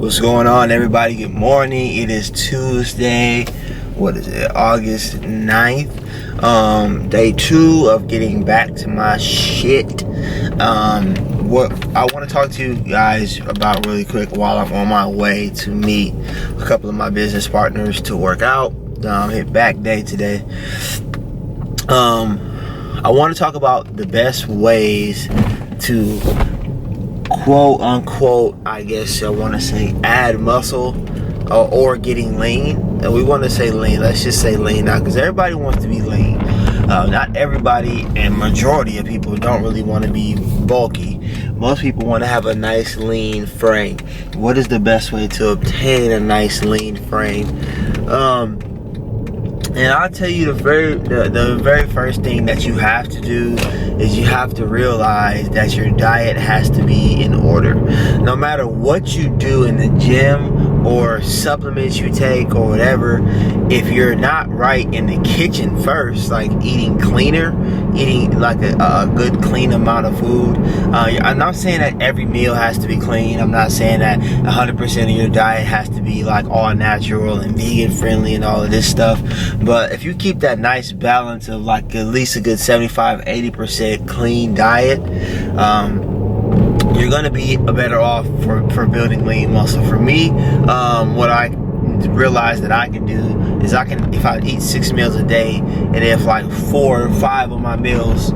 What's going on, everybody? Good morning. It is Tuesday. What is it? August 9th. Day 2 of getting back to my shit. What I want to talk to you guys about really quick while I'm on my way to meet a couple of my business partners to work out. Hit back day today. I want to talk about the best ways to quote unquote, I guess I want to say, add muscle or getting lean. And we want to say lean. Let's just say lean now, because everybody wants to be lean. Not everybody, and majority of people don't really want to be bulky. Most people want to have a nice lean frame. What is the best way to obtain a nice lean frame? And I'll tell you the very first thing that you have to do is you have to realize that your diet has to be in order. No matter what you do in the gym or supplements you take or whatever, if you're not right in the kitchen first, like eating cleaner, eating like a good clean amount of food. I'm not saying that every meal has to be clean. I'm not saying that 100% of your diet has to be like all natural and vegan friendly and all of this stuff. But if you keep that nice balance of like at least a good 75-80% clean diet, you're gonna be better off for building lean muscle. For me, what I realize that I can do is if I eat 6 meals a day, and if like 4 or 5 of my meals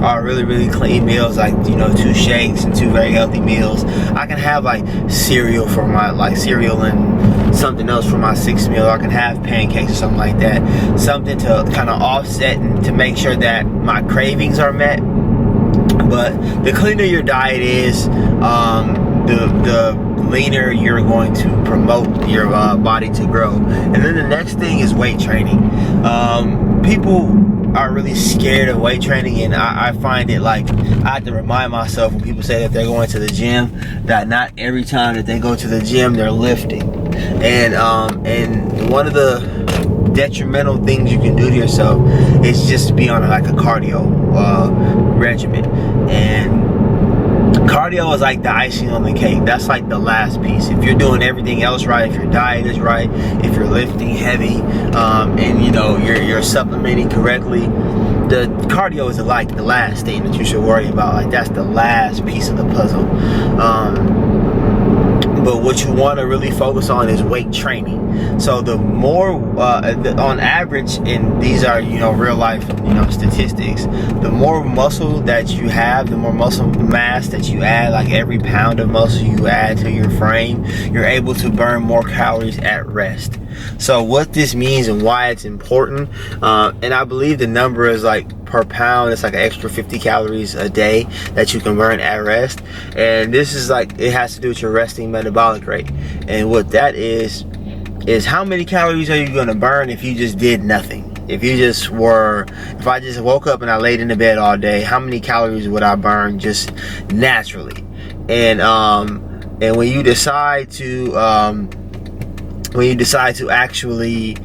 are really clean meals, like 2 shakes and 2 very healthy meals, I can have like cereal and something else for my 6th meal. I can have pancakes or something like that, something to kind of offset and to make sure that my cravings are met. But the cleaner your diet is, the leaner you're going to promote your body to grow. And then the next thing is weight training. People are really scared of weight training, and I find it like I have to remind myself when people say that they're going to the gym, that not every time that they go to the gym they're lifting. And one of the detrimental things you can do to yourself is just be on like a cardio regimen. And cardio is like the icing on the cake. That's like the last piece. If you're doing everything else right, if your diet is right, if you're lifting heavy, and you're supplementing correctly, the cardio is like the last thing that you should worry about. Like that's the last piece of the puzzle. But what you want to really focus on is weight training. So the more, on average, and these are real life statistics, the more muscle that you have, the more muscle mass that you add, like every pound of muscle you add to your frame, you're able to burn more calories at rest. So what this means and why it's important, and I believe the number is like per pound, it's like an extra 50 calories a day that you can burn at rest. And this is like, it has to do with your resting metabolic rate. And what that is how many calories are you going to burn if you just did nothing? If I just woke up and I laid in the bed all day, how many calories would I burn just naturally? And when you decide to actually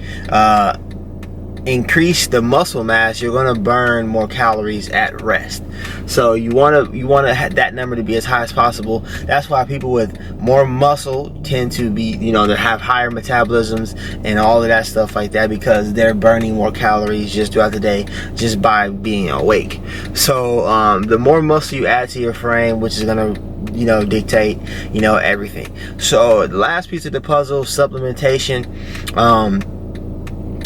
increase the muscle mass, you're going to burn more calories at rest. So you want to have that number to be as high as possible. That's why people with more muscle tend to be, they have higher metabolisms and all of that stuff like that, because they're burning more calories just throughout the day just by being awake. So the more muscle you add to your frame, which is going to dictate everything. So the last piece of the puzzle, supplementation.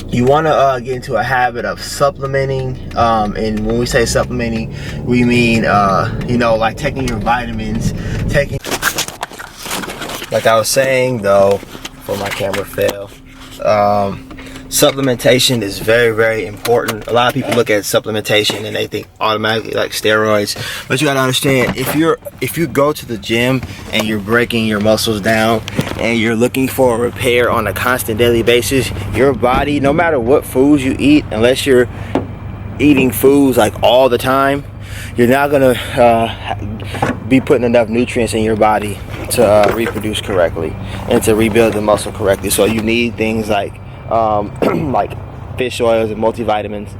You want to get into a habit of supplementing, and when we say supplementing, we mean like taking your vitamins, like I was saying though, before my camera fell. Supplementation is very important. A lot of people look at supplementation and they think automatically like steroids, but you gotta understand, if you go to the gym and you're breaking your muscles down and you're looking for a repair on a constant daily basis, your body, no matter what foods you eat, unless you're eating foods like all the time, you're not gonna be putting enough nutrients in your body to reproduce correctly and to rebuild the muscle correctly. So you need things like fish oils and multivitamins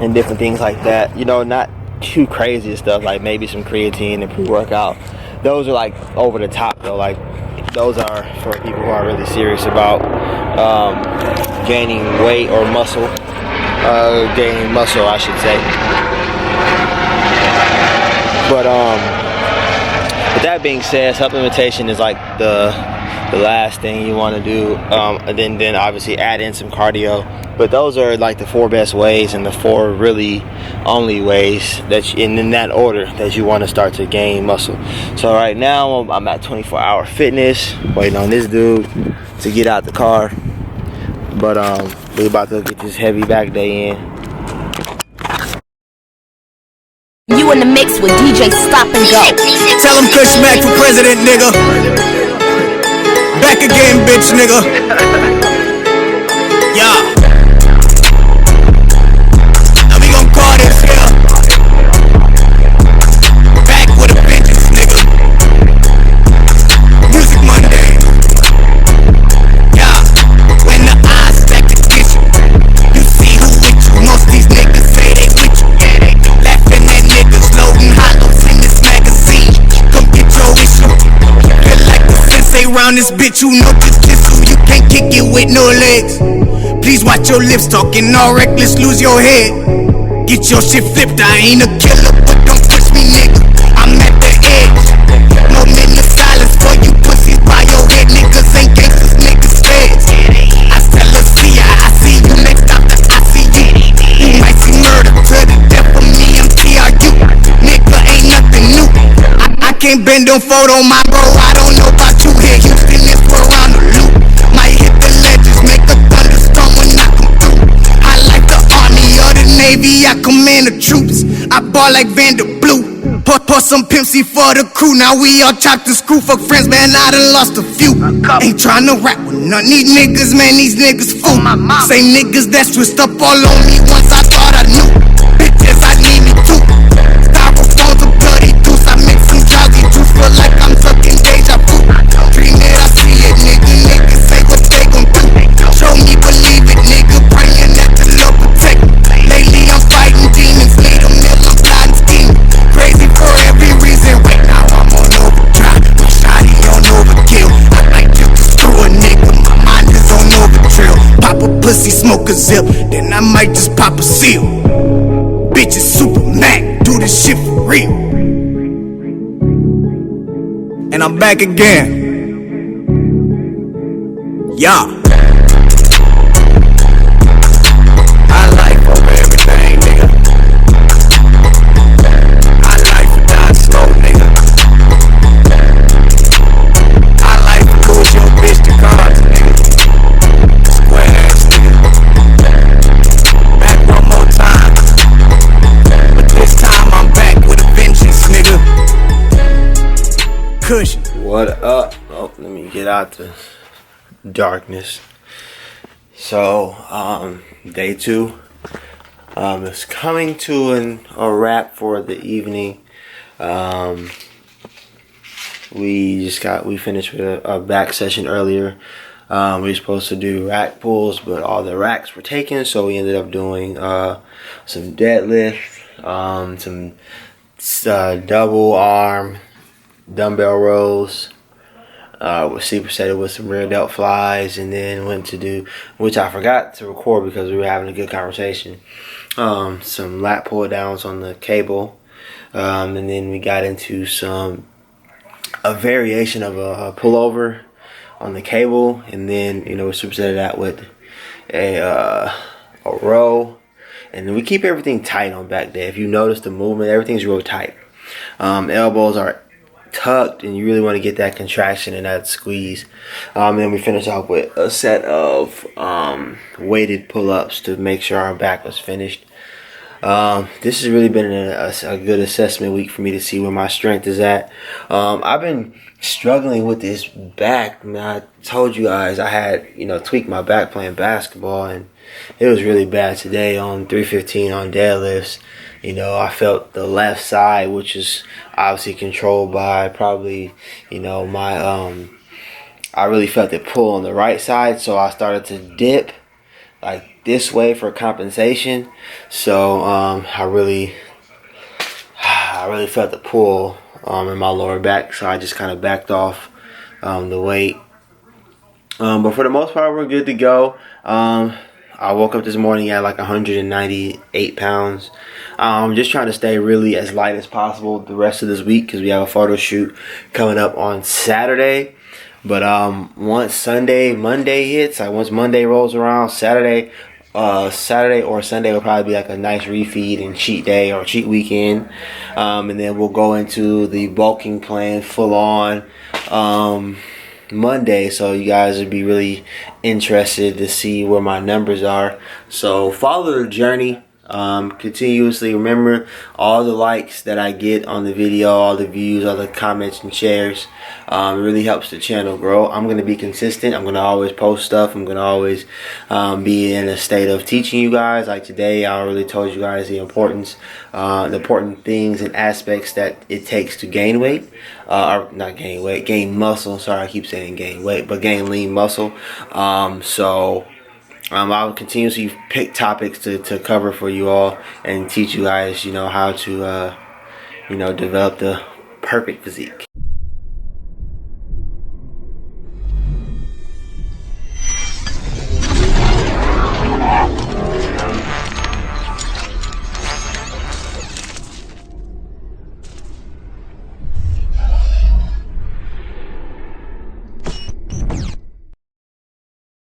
and different things like that. Not too crazy stuff, like maybe some creatine and pre-workout. Those are like over the top though. Like those are for people who are really serious about gaining weight or muscle, gaining muscle, I should say. But with that being said, supplementation is like the last thing you want to do, and then obviously add in some cardio. But those are like the 4 best ways and the 4 really only ways that you, and in that order, that you want to start to gain muscle. So right now I'm at 24-hour fitness, waiting on this dude to get out the car. But we're about to get this heavy back day in. You in the mix with DJ Stop and Go. Tell him Kush Mac for president, nigga. Back again, bitch, nigga. Yeah. Now we gon' call this here Back with a vengeance, nigga. Music Monday. Yeah. When the eyes stack against you, you see who with you. Most these niggas say they with you. Yeah, they do. Laughing at niggas loading hollows in this magazine. Come get your issue. Feel like the sensei round this bitch, you know jujitsu. You can't kick it with no legs. Please watch your lips, talking all reckless, lose your head. Get your shit flipped, I ain't a killer, but don't push me, nigga. I'm at the edge. No minute silence for you pussies by your head. Niggas ain't gangsters, niggas feds. I still see ya, I see you next after I see you. You might see murder to the death of me, I'm TRU. Nigga ain't nothing new. I can't bend on photo, my bro, I don't know about you here. Houston is for around the loop. Might hit the ledges, make a thunderstorm when I come through. I like the army or the navy, I command the troops. I ball like Vanderblue. Pour some Pimp C for the crew. Now we all chopped the screw. Fuck friends, man, I done lost a few. Ain't tryna rap with none these niggas, man, these niggas fool. Same niggas that switched up all on me once I thought I knew. Bitches, I need me too. Styrofoam's a bloody deuce. I make some drowsy juice, feel like I'm sucking deja vu. Dream it, I see it, nigga. Niggas say what they gon' do. Show me, believe it, nigga. Praying that the Lord protect me. Lately I'm fighting demons, made a mill, I'm plotting scheming. Crazy for every reason. Right now I'm on overdrive. My shawty on overkill. I might just screw a nigga. My mind is on overtrill. Pop a pussy, smoke a zip, then I might just pop a seal. Bitch is super Mac, do this shit for real. And I'm back again. Yeah. I like over everything, nigga. I like to die slow, nigga. I like to lose your bitch to cards, nigga. Square ass, nigga. Back one more time. But this time I'm back with a vengeance, nigga. Kush. What up? Oh, let me get out the darkness. So, day 2 is coming to a wrap for the evening. We finished with a back session earlier. We were supposed to do rack pulls, but all the racks were taken, so we ended up doing some deadlifts, some double arm dumbbell rows, supersetted with some rear delt flies, and then went to do, which I forgot to record because we were having a good conversation, some lat pull downs on the cable, and then we got into a variation of a pullover on the cable, and then we supersetted that with a row, and we keep everything tight on back day. If you notice the movement, everything's real tight. Elbows are tucked, and you really want to get that contraction and that squeeze. Then we finish off with a set of weighted pull-ups to make sure our back was finished. This has really been a good assessment week for me to see where my strength is at. I've been struggling with this back. I told you guys I had tweaked my back playing basketball, and it was really bad today on 315 on deadlifts. I felt the left side, which is obviously controlled by probably, my, I really felt it pull on the right side. So I started to dip like this way for compensation. So, I really felt the pull, in my lower back. So I just kind of backed off the weight. But for the most part, we're good to go. I woke up this morning at like 198 pounds. I'm just trying to stay really as light as possible the rest of this week because we have a photo shoot coming up on Saturday. But once Monday hits, like once Monday rolls around, Saturday or Sunday will probably be like a nice refeed and cheat day or cheat weekend. And then we'll go into the bulking plan full on Monday, so you guys would be really interested to see where my numbers are. So follow the journey continuously. Remember, all the likes that I get on the video, all the views, all the comments and shares, it really helps the channel grow. I'm going to be consistent. I'm going to always post stuff. I'm going to always be in a state of teaching you guys. Like today, I really told you guys the important things and aspects that it takes to gain weight. Or not gain weight, gain muscle. Sorry, I keep saying gain weight, but gain lean muscle. I'll continuously pick topics to cover for you all and teach you guys, how to, develop the perfect physique.